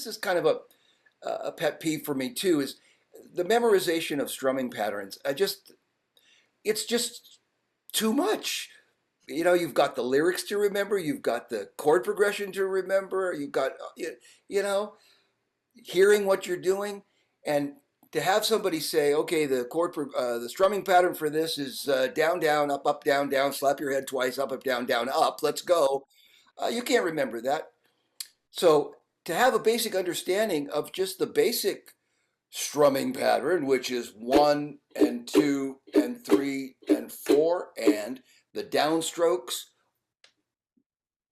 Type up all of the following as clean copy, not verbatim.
this is kind of a pet peeve for me too, is the memorization of strumming patterns. It's just too much. You know, you've got the lyrics to remember, you've got the chord progression to remember, you've got, you know, hearing what you're doing, and to have somebody say, okay, the strumming pattern for this is down, down, up, up, down, down, slap your head twice, up, up, down, down, up, let's go. You can't remember that. So to have a basic understanding of just the basic strumming pattern, which is 1 and 2 and 3 and 4, and the downstrokes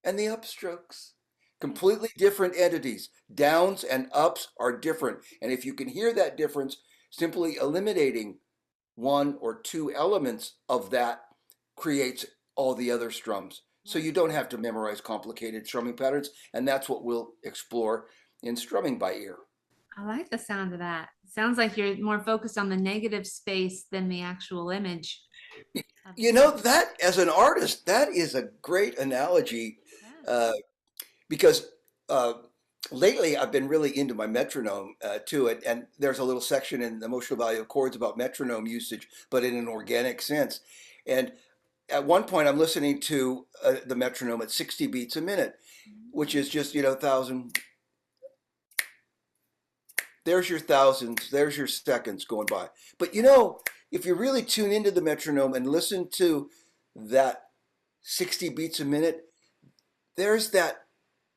and the upstrokes. Completely different entities. Downs and ups are different. And if you can hear that difference, simply eliminating one or two elements of that creates all the other strums. So you don't have to memorize complicated strumming patterns, and that's what we'll explore in strumming by ear. I like the sound of that. Sounds like you're more focused on the negative space than the actual image of the You know, sound. that as an artist, that is a great analogy, Yes. uh, because uh, lately I've been really into my metronome to it, and there's a little section in the emotional value of chords about metronome usage, but in an organic sense. And at one point, I'm listening to the metronome at 60 beats a minute, which is just, you know, 1,000. There's your thousands, there's your seconds going by. But you know, if you really tune into the metronome and listen to that 60 beats a minute, there's that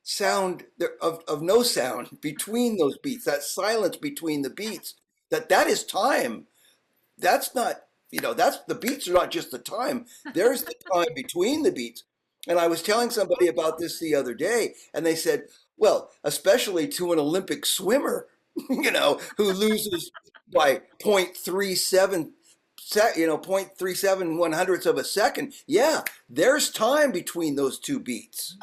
sound of no sound between those beats, that silence between the beats, that is time. That's not, you know, that's the beats are not just the time. There's the time between the beats. And I was telling somebody about this the other day, and they said, well, especially to an Olympic swimmer, you know, who loses by 0.37 you know, 0.37 one hundredths of a second. Yeah, there's time between those two beats.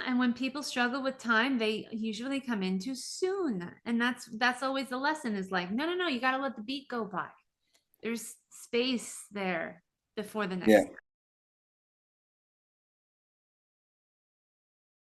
And when people struggle with time, they usually come in too soon. And that's always the lesson is like, no, no, no, you got to let the beat go by. There's space there before the Yeah. next.